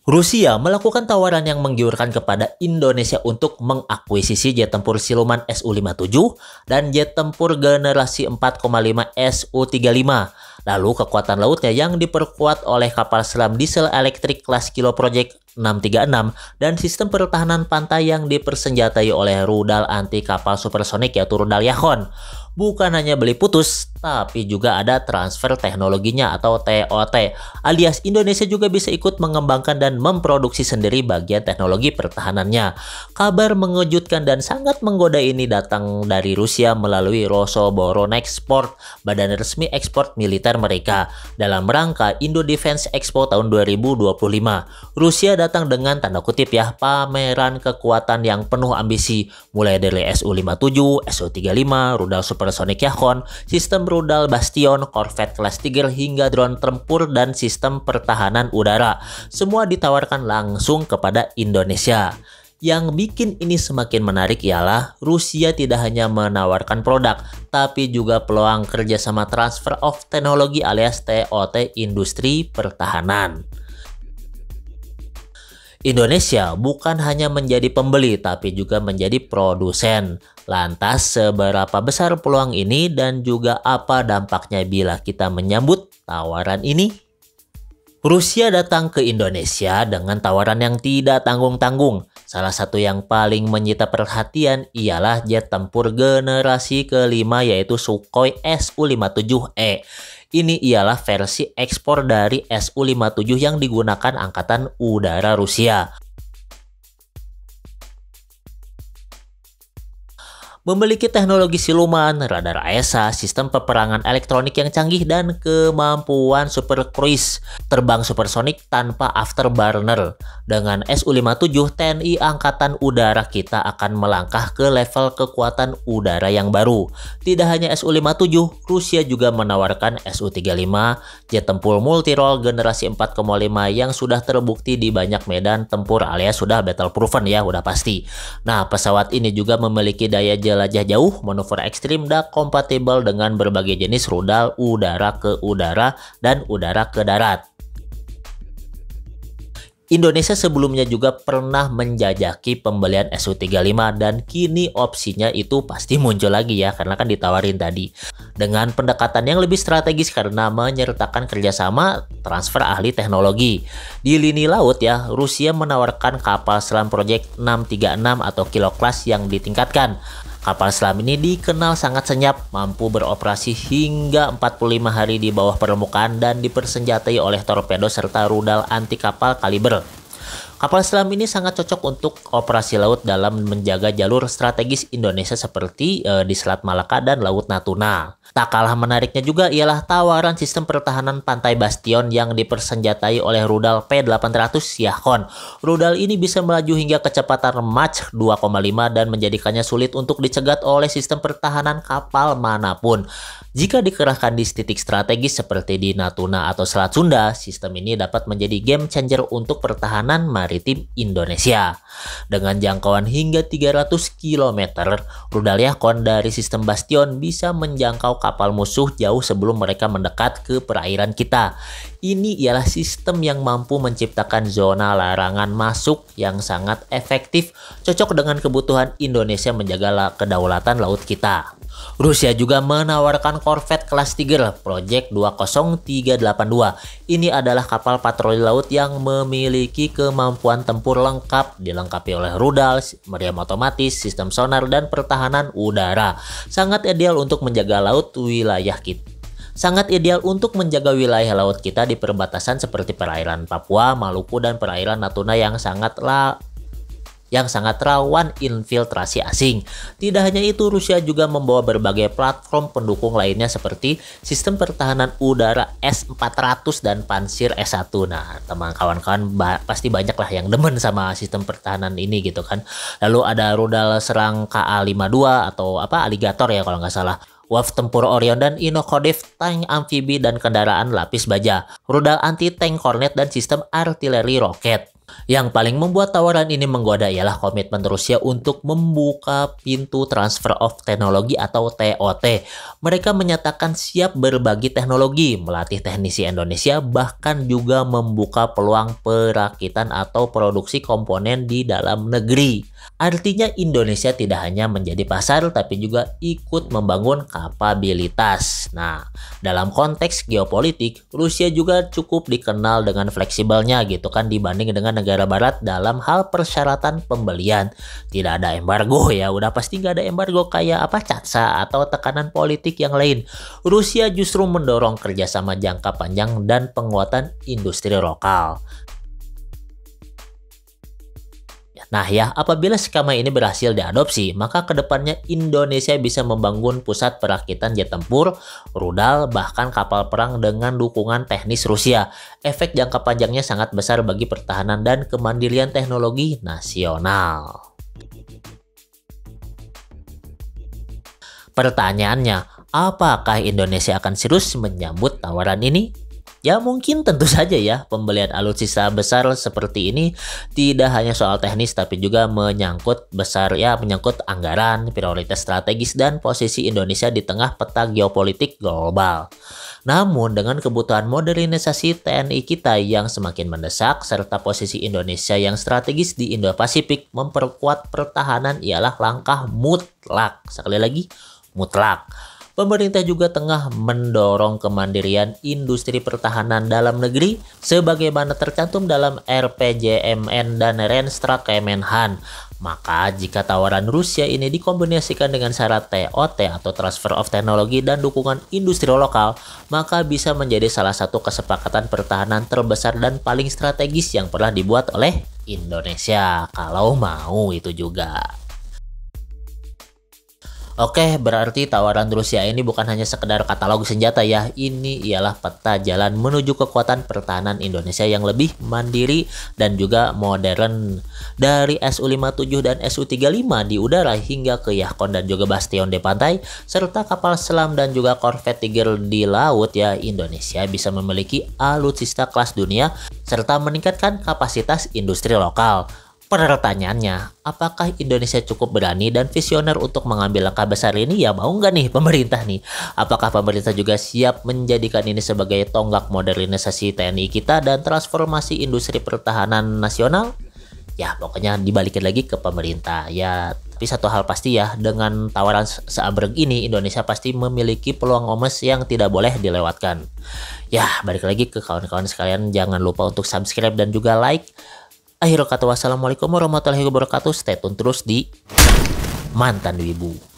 Rusia melakukan tawaran yang menggiurkan kepada Indonesia untuk mengakuisisi jet tempur siluman Su-57 dan jet tempur generasi 4,5 Su-35. Lalu kekuatan lautnya yang diperkuat oleh kapal selam diesel elektrik kelas Kilo Project 636 dan sistem pertahanan pantai yang dipersenjatai oleh rudal anti kapal supersonik yaitu rudal Yahon. Bukan hanya beli putus, tapi juga ada transfer teknologinya atau TOT, alias Indonesia juga bisa ikut mengembangkan dan memproduksi sendiri bagian teknologi pertahanannya. Kabar mengejutkan dan sangat menggoda ini datang dari Rusia melalui Rosoboronexport, badan resmi ekspor militer mereka. Dalam rangka Indo Defense Expo tahun 2025, Rusia datang dengan tanda kutip ya, pameran kekuatan yang penuh ambisi, mulai dari Su-57, Su-35, rudal supersonik Yahon, sistem rudal Bastion, korvet kelas Tiger hingga drone tempur dan sistem pertahanan udara. Semua ditawarkan langsung kepada Indonesia. Yang bikin ini semakin menarik ialah Rusia tidak hanya menawarkan produk, tapi juga peluang kerjasama transfer of teknologi alias TOT industri pertahanan. Indonesia bukan hanya menjadi pembeli tapi juga menjadi produsen. Lantas seberapa besar peluang ini dan juga apa dampaknya bila kita menyambut tawaran ini? Rusia datang ke Indonesia dengan tawaran yang tidak tanggung-tanggung. Salah satu yang paling menyita perhatian ialah jet tempur generasi kelima yaitu Sukhoi Su-57E. Ini ialah versi ekspor dari Su-57 yang digunakan Angkatan Udara Rusia. Memiliki teknologi siluman, radar AESA, sistem peperangan elektronik yang canggih, dan kemampuan super cruise, terbang supersonik tanpa afterburner. Dengan Su-57, TNI Angkatan Udara kita akan melangkah ke level kekuatan udara yang baru. Tidak hanya Su-57, Rusia juga menawarkan Su-35, jet tempur multirole generasi 4,5 yang sudah terbukti di banyak medan tempur alias sudah battle proven ya, udah pasti. Nah, pesawat ini juga memiliki daya jelajah jauh, manuver ekstrim, dan kompatibel dengan berbagai jenis rudal udara ke udara dan udara ke darat. Indonesia sebelumnya juga pernah menjajaki pembelian Su-35 dan kini opsinya itu pasti muncul lagi ya, karena kan ditawarin tadi. Dengan pendekatan yang lebih strategis karena menyertakan kerjasama transfer ahli teknologi. Di lini laut ya, Rusia menawarkan kapal selam Project 636 atau Kilo Class yang ditingkatkan. Kapal selam ini dikenal sangat senyap, mampu beroperasi hingga 45 hari di bawah permukaan dan dipersenjatai oleh torpedo serta rudal anti kapal kaliber. Kapal selam ini sangat cocok untuk operasi laut dalam menjaga jalur strategis Indonesia seperti di Selat Malaka dan Laut Natuna. Tak kalah menariknya juga ialah tawaran sistem pertahanan pantai Bastion yang dipersenjatai oleh rudal P-800 Yahon. Rudal ini bisa melaju hingga kecepatan Mach 2,5 dan menjadikannya sulit untuk dicegat oleh sistem pertahanan kapal manapun. Jika dikerahkan di titik strategis seperti di Natuna atau Selat Sunda, sistem ini dapat menjadi game changer untuk pertahanan maritim Indonesia. Dengan jangkauan hingga 300 km, rudal Yahon dari sistem Bastion bisa menjangkau kapal musuh jauh sebelum mereka mendekat ke perairan kita. Ini ialah sistem yang mampu menciptakan zona larangan masuk yang sangat efektif, cocok dengan kebutuhan Indonesia menjaga kedaulatan laut kita. Rusia juga menawarkan korvet kelas Tiger Project 20382. Ini adalah kapal patroli laut yang memiliki kemampuan tempur lengkap, dilengkapi oleh rudal, meriam otomatis, sistem sonar, dan pertahanan udara. Sangat ideal untuk menjaga wilayah laut kita di perbatasan seperti perairan Papua, Maluku, dan perairan Natuna yang sangat rawan infiltrasi asing. Tidak hanya itu, Rusia juga membawa berbagai platform pendukung lainnya seperti sistem pertahanan udara S-400 dan Pansir S-1. Nah, teman kawan-kawan pasti banyak lah yang demen sama sistem pertahanan ini gitu kan. Lalu ada rudal serang KA-52 atau Alligator ya kalau nggak salah. WAF tempur Orion dan Inokodev tank amfibi dan kendaraan lapis baja, rudal anti-tank Hornet dan sistem artileri roket. Yang paling membuat tawaran ini menggoda ialah komitmen Rusia untuk membuka pintu transfer of teknologi atau TOT. Mereka menyatakan siap berbagi teknologi, melatih teknisi Indonesia, bahkan juga membuka peluang perakitan atau produksi komponen di dalam negeri. Artinya Indonesia tidak hanya menjadi pasar tapi juga ikut membangun kapabilitas. Nah, dalam konteks geopolitik, Rusia juga cukup dikenal dengan fleksibelnya gitu kan dibanding dengan negara barat dalam hal persyaratan pembelian. Tidak ada embargo ya, udah pasti nggak ada embargo kayak apa CATSA atau tekanan politik yang lain. Rusia justru mendorong kerjasama jangka panjang dan penguatan industri lokal. Nah ya, apabila skema ini berhasil diadopsi, maka kedepannya Indonesia bisa membangun pusat perakitan jet tempur, rudal, bahkan kapal perang dengan dukungan teknis Rusia. Efek jangka panjangnya sangat besar bagi pertahanan dan kemandirian teknologi nasional. Pertanyaannya, apakah Indonesia akan serius menyambut tawaran ini? Ya mungkin tentu saja ya, pembelian alutsista besar seperti ini tidak hanya soal teknis tapi juga menyangkut anggaran, prioritas strategis dan posisi Indonesia di tengah peta geopolitik global. Namun dengan kebutuhan modernisasi TNI kita yang semakin mendesak serta posisi Indonesia yang strategis di Indo-Pasifik, memperkuat pertahanan ialah langkah mutlak. Sekali lagi, mutlak. Pemerintah juga tengah mendorong kemandirian industri pertahanan dalam negeri sebagaimana tercantum dalam RPJMN dan Renstra Kemenhan. Maka jika tawaran Rusia ini dikombinasikan dengan syarat TOT atau Transfer of Technology dan dukungan industri lokal, maka bisa menjadi salah satu kesepakatan pertahanan terbesar dan paling strategis yang pernah dibuat oleh Indonesia. Kalau mau itu juga. Oke, berarti tawaran Rusia ini bukan hanya sekedar katalog senjata ya. Ini ialah peta jalan menuju kekuatan pertahanan Indonesia yang lebih mandiri dan juga modern. Dari Su-57 dan Su-35 di udara hingga ke Yahkon dan juga Bastion di pantai, serta kapal selam dan juga korvet Tiger di laut ya, Indonesia bisa memiliki alutsista kelas dunia serta meningkatkan kapasitas industri lokal. Pertanyaannya, apakah Indonesia cukup berani dan visioner untuk mengambil langkah besar ini? Ya mau nggak nih pemerintah nih? Apakah pemerintah juga siap menjadikan ini sebagai tonggak modernisasi TNI kita dan transformasi industri pertahanan nasional? Ya pokoknya dibalikin lagi ke pemerintah ya. Tapi satu hal pasti ya, dengan tawaran seabrek ini Indonesia pasti memiliki peluang emas yang tidak boleh dilewatkan. Ya balik lagi ke kawan-kawan sekalian, jangan lupa untuk subscribe dan juga like. Akhirul kata wassalamualaikum warahmatullahi wabarakatuh. Stay tune terus di Mantan Wibu.